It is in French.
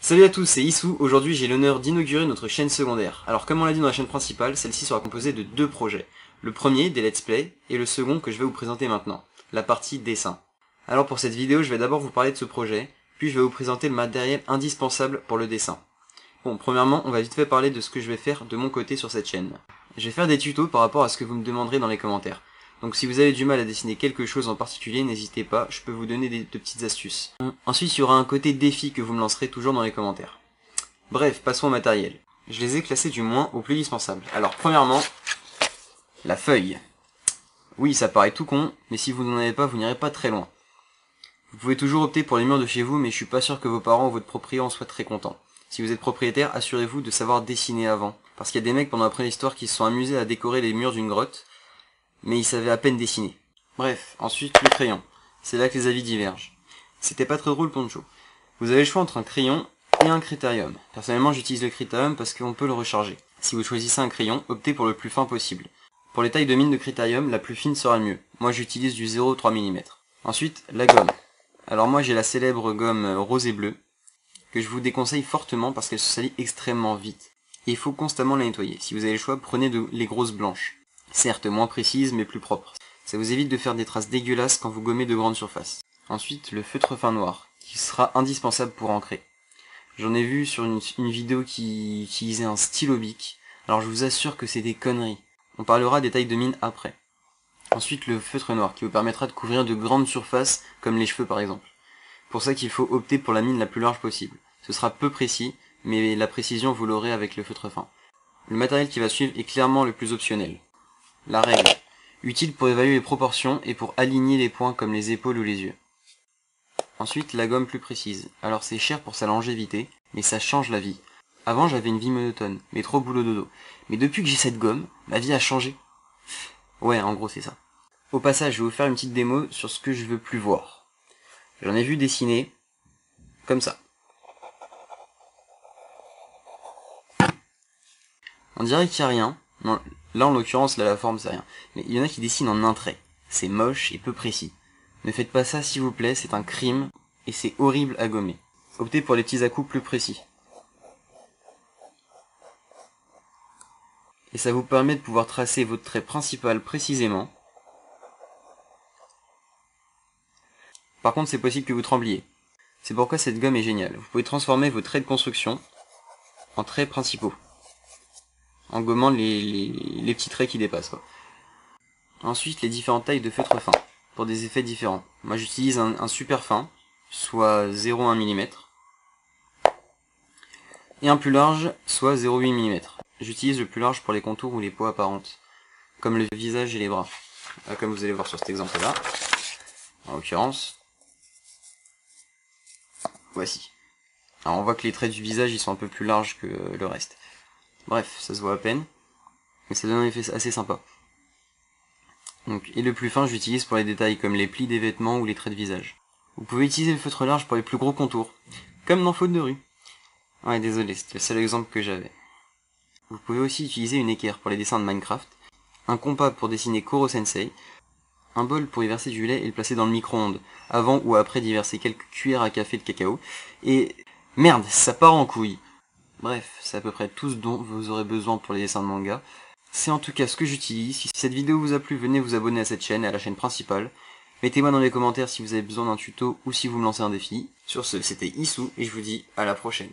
Salut à tous, c'est Issou. Aujourd'hui j'ai l'honneur d'inaugurer notre chaîne secondaire. Alors comme on l'a dit dans la chaîne principale, celle-ci sera composée de deux projets. Le premier, des let's play, et le second que je vais vous présenter maintenant, la partie dessin. Alors pour cette vidéo, je vais d'abord vous parler de ce projet, puis je vais vous présenter le matériel indispensable pour le dessin. Bon, premièrement, on va vite fait parler de ce que je vais faire de mon côté sur cette chaîne. Je vais faire des tutos par rapport à ce que vous me demanderez dans les commentaires. Donc si vous avez du mal à dessiner quelque chose en particulier, n'hésitez pas, je peux vous donner de petites astuces. Ensuite, il y aura un côté défi que vous me lancerez toujours dans les commentaires. Bref, passons au matériel. Je les ai classés du moins au plus indispensable. Alors premièrement, la feuille. Oui, ça paraît tout con, mais si vous n'en avez pas, vous n'irez pas très loin. Vous pouvez toujours opter pour les murs de chez vous, mais je suis pas sûr que vos parents ou votre propriétaire en soient très contents. Si vous êtes propriétaire, assurez-vous de savoir dessiner avant. Parce qu'il y a des mecs pendant la préhistoire qui se sont amusés à décorer les murs d'une grotte, mais ils savaient à peine dessiner. Bref, ensuite le crayon. C'est là que les avis divergent. C'était pas très drôle Poncho. Vous avez le choix entre un crayon et un critérium. Personnellement j'utilise le critérium parce qu'on peut le recharger. Si vous choisissez un crayon, optez pour le plus fin possible. Pour les tailles de mine de critérium, la plus fine sera le mieux. Moi j'utilise du 0,3 mm. Ensuite, la gomme. Alors moi j'ai la célèbre gomme rose et bleue, que je vous déconseille fortement parce qu'elle se salit extrêmement vite. Et il faut constamment la nettoyer. Si vous avez le choix, prenez les grosses blanches. Certes moins précises mais plus propres. Ça vous évite de faire des traces dégueulasses quand vous gommez de grandes surfaces. Ensuite, le feutre fin noir, qui sera indispensable pour ancrer. J'en ai vu sur une vidéo qui utilisait un stylo bic, alors je vous assure que c'est des conneries. On parlera des tailles de mine après. Ensuite, le feutre noir, qui vous permettra de couvrir de grandes surfaces, comme les cheveux par exemple. Pour ça qu'il faut opter pour la mine la plus large possible. Ce sera peu précis, mais la précision vous l'aurez avec le feutre fin. Le matériel qui va suivre est clairement le plus optionnel. La règle, utile pour évaluer les proportions et pour aligner les points comme les épaules ou les yeux. Ensuite, la gomme plus précise. Alors c'est cher pour sa longévité, mais ça change la vie. Avant j'avais une vie monotone, mais trop boulot dodo. Mais depuis que j'ai cette gomme, ma vie a changé. Ouais, en gros c'est ça. Au passage, je vais vous faire une petite démo sur ce que je veux plus voir. J'en ai vu dessiner, comme ça. On dirait qu'il n'y a rien. Non, là en l'occurrence, là la forme c'est rien. Mais il y en a qui dessinent en un trait. C'est moche et peu précis. Ne faites pas ça s'il vous plaît, c'est un crime et c'est horrible à gommer. Optez pour les petits à-coups plus précis. Et ça vous permet de pouvoir tracer votre trait principal précisément. Par contre c'est possible que vous trembliez. C'est pourquoi cette gomme est géniale. Vous pouvez transformer vos traits de construction en traits principaux. En gommant les petits traits qui dépassent quoi. Ensuite les différentes tailles de feutre fin, pour des effets différents. Moi j'utilise un super fin, soit 0,1 mm, et un plus large, soit 0,8 mm. J'utilise le plus large pour les contours ou les peaux apparentes, comme le visage et les bras. Comme vous allez voir sur cet exemple là, en l'occurrence, voici. Alors on voit que les traits du visage ils sont un peu plus larges que le reste. Bref, ça se voit à peine, mais ça donne un effet assez sympa. Donc, et le plus fin, j'utilise pour les détails comme les plis des vêtements ou les traits de visage. Vous pouvez utiliser le feutre large pour les plus gros contours, comme dans Faute de rue. Ouais, désolé, c'était le seul exemple que j'avais. Vous pouvez aussi utiliser une équerre pour les dessins de Minecraft, un compas pour dessiner Koro Sensei, un bol pour y verser du lait et le placer dans le micro-ondes, avant ou après d'y verser quelques cuillères à café de cacao, et... Merde, ça part en couille. Bref, c'est à peu près tout ce dont vous aurez besoin pour les dessins de manga. C'est en tout cas ce que j'utilise. Si cette vidéo vous a plu, venez vous abonner à cette chaîne et à la chaîne principale. Mettez-moi dans les commentaires si vous avez besoin d'un tuto ou si vous me lancez un défi. Sur ce, c'était Issou et je vous dis à la prochaine.